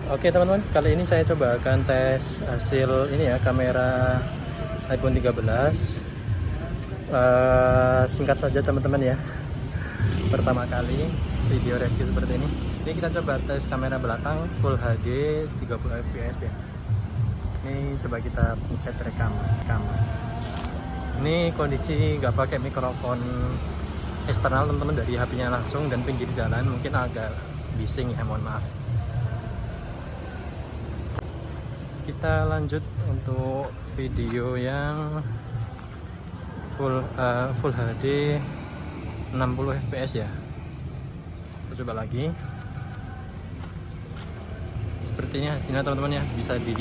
Oke teman-teman, kali ini saya coba akan tes hasil ini ya, kamera iPhone 13. Singkat saja teman-teman ya, pertama kali video review seperti ini. Ini kita coba tes kamera belakang Full HD 30 fps ya. Ini coba kita pencet rekam. Ini kondisi nggak pakai mikrofon eksternal teman-teman, dari HP-nya langsung dan pinggir jalan, mungkin agak bising ya, mohon maaf. Kita lanjut untuk video yang full HD 60 fps ya. Kita coba lagi. Seperti ini hasilnya teman-teman ya, bisa di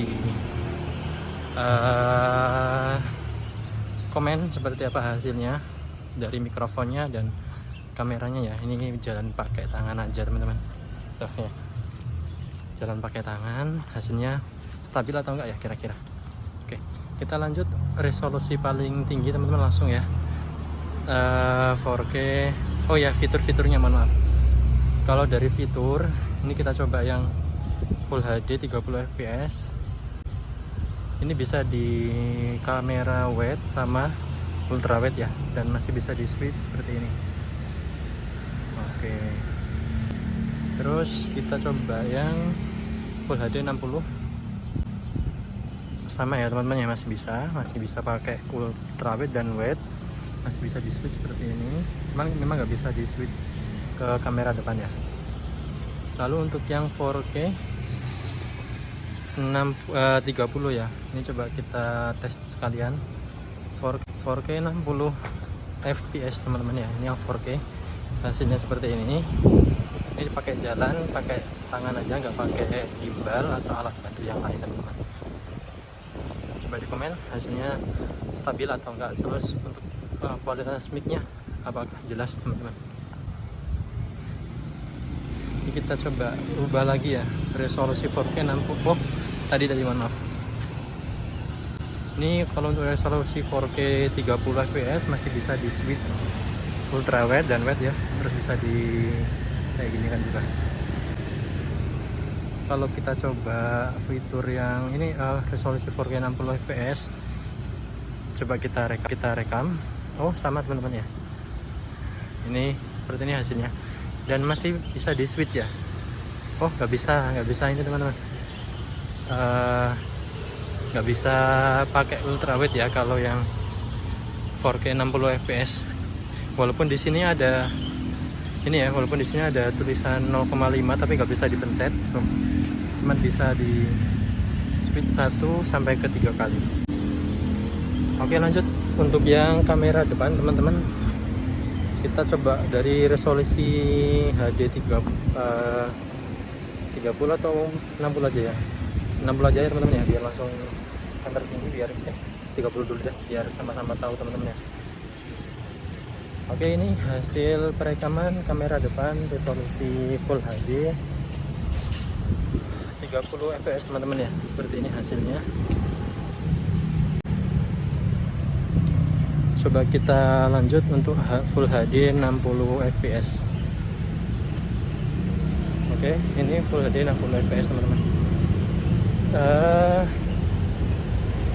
komen seperti apa hasilnya dari mikrofonnya dan kameranya ya. Ini jalan pakai tangan aja teman-teman. Tuh ya, jalan pakai tangan, hasilnya stabil atau enggak ya kira-kira. Oke, kita lanjut resolusi paling tinggi teman-teman langsung ya. 4K. Oh ya, fitur-fiturnya mohon maaf. Kalau dari fitur ini kita coba yang Full HD 30 fps. Ini bisa di kamera wide sama ultra wide ya, dan masih bisa di switch seperti ini. Oke. Terus kita coba yang Full HD 60. Sama ya teman-teman ya, masih bisa pakai ultra wide dan wide, masih bisa di switch seperti ini. Cuman memang nggak bisa di switch ke kamera depan ya. Lalu untuk yang 4K 30 ya, ini coba kita tes sekalian. 4K 60 fps teman-teman ya. Ini yang 4K, hasilnya seperti ini. Ini pakai jalan, pakai tangan aja, nggak pakai gimbal atau alat bantu yang lain teman-teman. Coba di komen hasilnya stabil atau enggak. Terus untuk kualitas mic-nya apakah jelas teman-teman. Ini kita coba ubah lagi ya, resolusi 4K 60. Tadi mohon maaf. Ini kalau untuk resolusi 4K 30 fps masih bisa di switch ultra wide dan wide ya. Terus bisa di kayak gini kan juga. Kalau kita coba fitur yang ini resolusi 4K 60 fps, coba kita rekam. Oh sama teman-teman ya, ini seperti ini hasilnya, dan masih bisa di switch ya. Oh nggak bisa ini teman-teman, nggak bisa pakai ultra wide ya kalau yang 4K 60 fps. Walaupun di sini ada ini ya, walaupun di sini ada tulisan 0,5 tapi nggak bisa dipencet, cuman bisa di switch 1 sampai ke 3 kali. Oke, lanjut untuk yang kamera depan teman-teman, kita coba dari resolusi HD 30 atau 60 aja ya. 60 aja ya teman-teman ya, biar langsung yang tertinggi, biar 30 dulu deh biar sama-sama tahu teman-teman ya. Oke, ini hasil perekaman kamera depan resolusi Full HD 30 fps teman-teman ya. Seperti ini hasilnya. Coba kita lanjut untuk Full HD 60 fps. Oke, ini Full HD 60 fps teman-teman.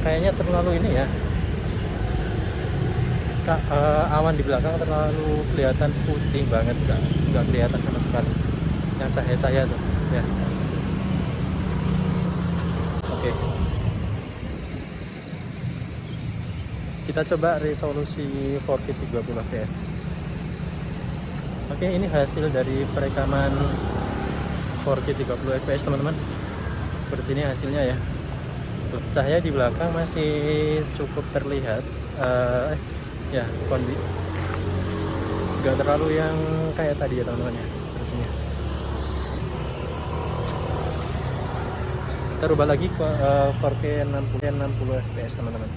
Kayaknya terlalu ini ya, awan di belakang terlalu kelihatan putih banget, nggak kelihatan sama sekali yang cahaya-cahaya tuh ya. Oke, kita coba resolusi 4K 30 fps. Oke, ini hasil dari perekaman 4K 30 fps teman-teman. Seperti ini hasilnya ya. Cahaya di belakang masih cukup terlihat, ya nggak terlalu yang kayak tadi ya teman-teman ya. Sepertinya kita rubah lagi ke 4K 60 fps teman-teman.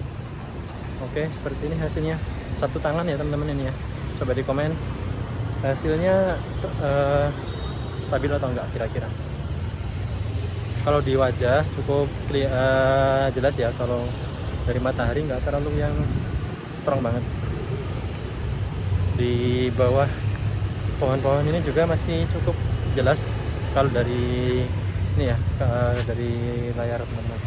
Oke, seperti ini hasilnya. Satu tangan ya teman-teman ini ya. Coba di komen hasilnya stabil atau enggak kira-kira. Kalau di wajah cukup jelas ya, kalau dari matahari nggak terlalu yang strong banget. Di bawah pohon-pohon ini juga masih cukup jelas kalau dari ini ya dari layar teman-teman.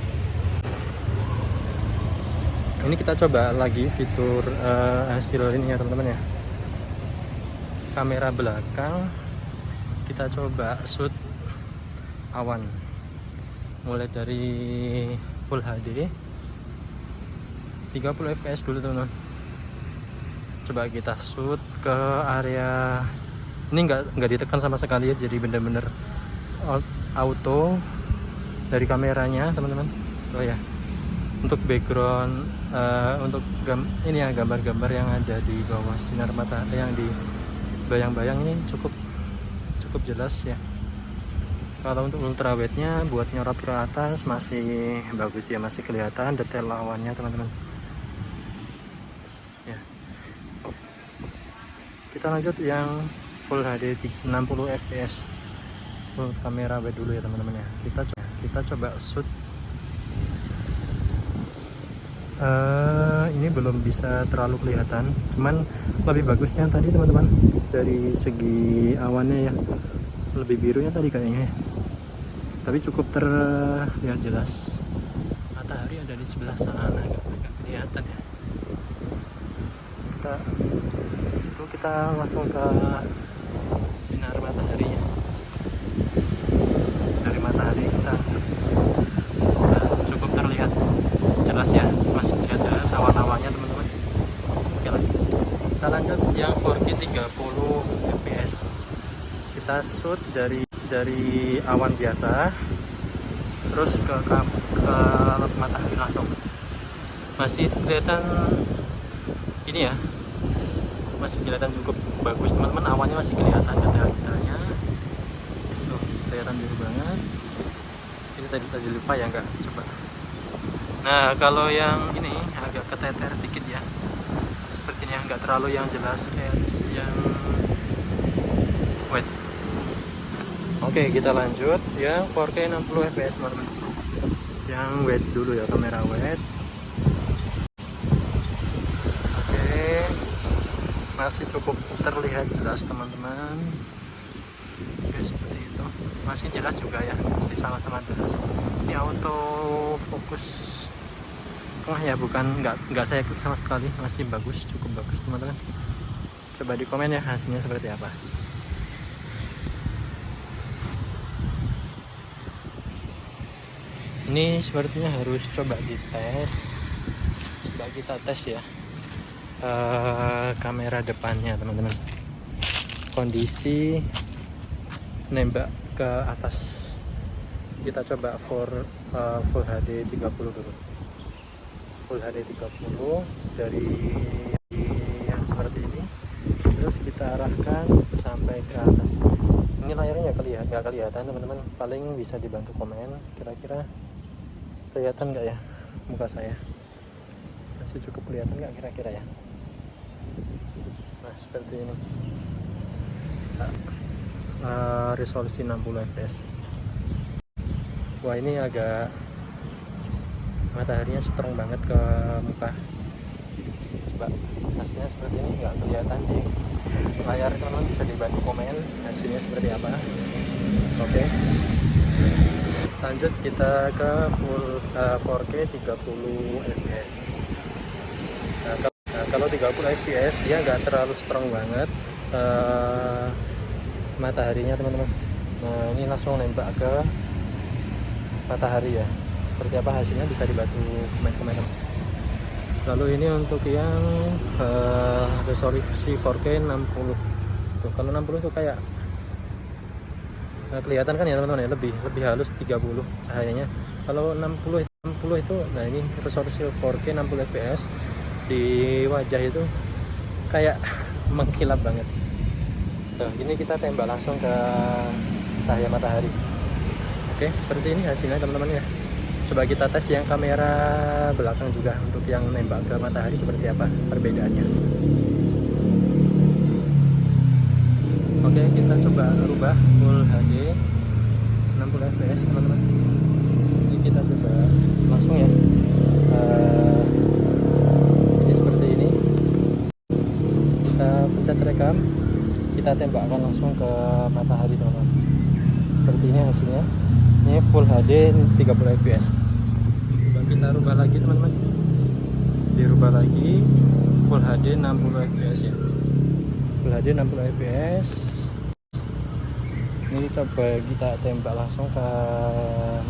Ini kita coba lagi fitur hasil ini ya teman-teman ya. Kamera belakang kita coba shoot awan mulai dari Full HD 30 fps dulu teman-teman. Coba kita shoot ke area ini, nggak ditekan sama sekali ya, jadi bener-bener auto dari kameranya teman-teman. Oh ya, untuk background untuk ini ya, gambar-gambar yang ada di bawah sinar matahari yang di bayang-bayang ini cukup jelas ya. Kalau untuk ultrawide-nya buat nyorot ke atas masih bagus ya, masih kelihatan detail awannya teman-teman ya. Kita lanjut yang Full HD 60 fps full kamera wide dulu ya teman-teman ya. Kita coba shoot. Ini belum bisa terlalu kelihatan, cuman lebih bagusnya tadi teman-teman dari segi awannya ya, lebih birunya tadi kayaknya ya. Tapi cukup terlihat jelas. Matahari ada di sebelah sana, agak kelihatan ya. Kita langsung ke sinar mataharinya. Dari matahari kita cukup terlihat jelas ya, masih terlihat jelas awan-awannya teman-teman. Oke lah, kita lanjut yang 4K 30 fps. Kita shoot dari awan biasa terus ke matahari langsung. Masih kelihatan ini ya, masih kelihatan cukup bagus teman-teman, awannya masih kelihatan detail-detailnya tuh, kelihatan biru banget. Ini tadi lupa ya, nggak coba. Nah kalau yang ini agak keteter dikit ya, sepertinya nggak terlalu yang jelas kayak yang wide. Oke, kita lanjut yang 4K 60 fps teman-teman. Yang wide dulu ya, kamera wide. Masih cukup terlihat jelas teman-teman. Oke, seperti itu. Masih jelas juga ya, masih sama-sama jelas. Ini auto fokus tengah ya, bukan nggak saya klik sama sekali. Masih bagus, cukup bagus teman-teman. Coba di komen ya hasilnya seperti apa. Ini sepertinya harus coba dites. Coba kita tes ya. Kamera depannya teman-teman, kondisi nembak ke atas. Kita coba full HD 30 dulu. Full HD 30 dari yang seperti ini, terus kita arahkan sampai ke atas. Ini layarnya nggak kelihatan teman-teman, paling bisa dibantu komen kira-kira kelihatan nggak ya muka saya, masih cukup kelihatan nggak kira-kira ya. Nah seperti ini, resolusi 60 fps. Wah ini agak mataharinya strong banget ke muka. Coba hasilnya seperti ini, nggak kelihatan di layar teman-teman, bisa dibantu komen hasilnya seperti apa. Oke, lanjut kita ke full 4K 30 fps. Kalau 30 fps dia nggak terlalu strong banget mataharinya teman-teman. Nah ini langsung nembak ke matahari ya. Seperti apa hasilnya bisa dibantu komen-komen. Lalu ini untuk yang resolusi 4K 60 tuh, kalau 60 tuh kayak kelihatan kan ya teman-teman ya, lebih halus 30 cahayanya. Kalau 60 itu, nah ini resolusi 4K 60 fps di wajah itu kayak mengkilap banget. Tuh, ini kita tembak langsung ke cahaya matahari. Oke, seperti ini hasilnya teman-teman ya. Coba kita tes yang kamera belakang juga untuk yang nembak ke matahari seperti apa perbedaannya. Oke, kita coba rubah full HD 60 fps teman-teman. Ini kita coba langsung ya. Ini seperti ini. Kita pencet rekam, kita tembakkan langsung ke matahari teman-teman. Seperti ini hasilnya. Ini Full HD 30 fps. Coba kita rubah lagi teman-teman, dirubah lagi Full HD 60 fps ya. Full HD 60 fps. Ini coba kita tembak langsung ke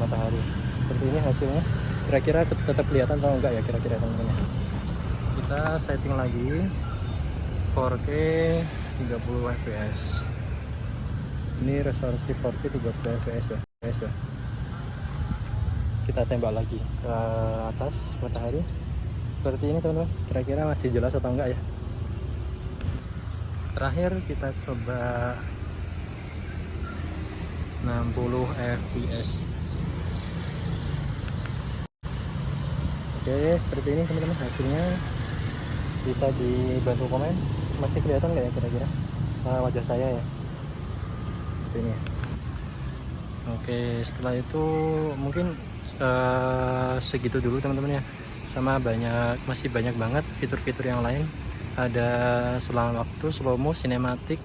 matahari. Seperti ini hasilnya. Kira-kira tetap kelihatan atau enggak ya kira-kira teman-teman. Kita setting lagi 4K 30 fps. Ini resolusi 4K 30 fps ya. Kita tembak lagi ke atas matahari seperti ini teman-teman. Kira-kira masih jelas atau enggak ya. Terakhir kita coba 60 fps. Oke, seperti ini teman-teman hasilnya. Bisa dibantu komen, masih kelihatan nggak ya kira-kira wajah saya ya, seperti ini ya. Oke, setelah itu mungkin segitu dulu teman-teman ya. Sama masih banyak banget fitur-fitur yang lain. Ada selang waktu, slow mo, sinematik.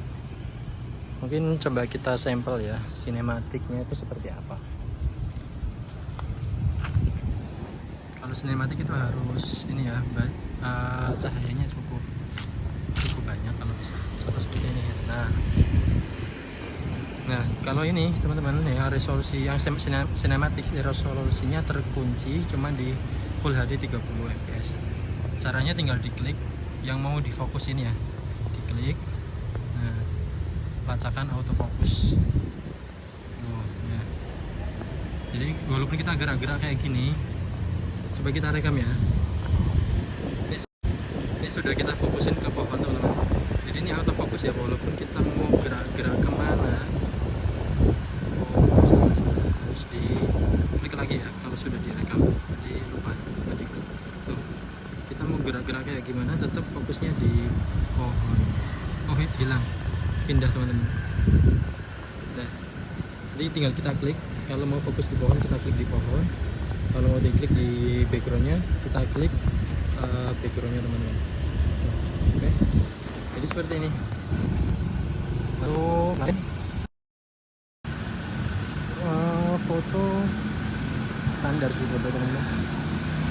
Mungkin coba kita sampel ya, sinematiknya itu seperti apa. Kalau sinematik itu harus ini ya, cahayanya cukup banyak kalau bisa, contoh seperti ini ya. Nah kalau ini teman-teman ya, resolusi yang sinematik resolusinya terkunci cuma di Full HD 30 fps. Caranya tinggal diklik yang mau difokus ini ya, diklik. Nah, lacakan autofocus. Ya. Jadi walaupun kita gerak-gerak kayak gini, coba kita rekam ya. Ini sudah kita fokusin ke pohon teman-teman. Jadi ini autofocus ya, walaupun kita mau gerak-gerak kemana, harus diklik lagi ya. Kalau sudah direkam, jadi lupa diklik. Tuh, kita mau gerak-gerak kayak gimana, tetap fokusnya di pohon. Oh hilang, pindah teman-teman. Jadi tinggal kita klik. Kalau mau fokus di pohon, kita klik di pohon. Kalau mau diklik di backgroundnya, kita klik backgroundnya teman-teman. Oke, jadi seperti ini. Lalu foto standar sih teman-teman.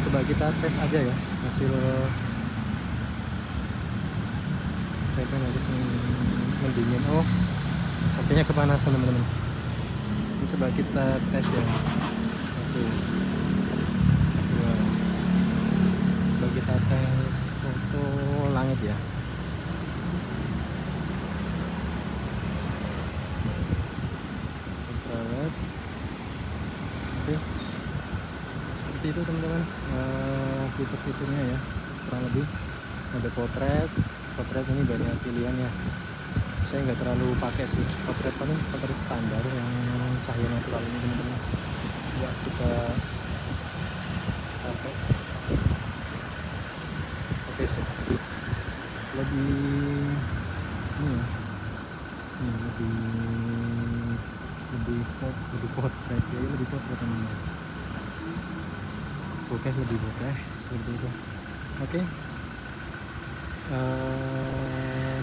Coba kita tes aja ya hasil. Saya kan harus mendingin. Oh, HP-nya kepanasan teman-teman. Coba kita tes ya. Oke. Coba kita tes foto langit ya. Oke, seperti itu teman-teman fitur-fiturnya ya, kurang lebih. Ada potret ini banyak pilihan ya. Saya nggak terlalu pakai sih potret, paling potret standar yang cahaya natural ini teman-teman. Ya kita pakai. Oke sih, lebih ini ya, lebih potret ya, lebih potret teman-teman. Oke, lebih bokeh seperti itu. Oke,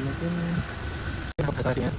mungkin apa tadi ya,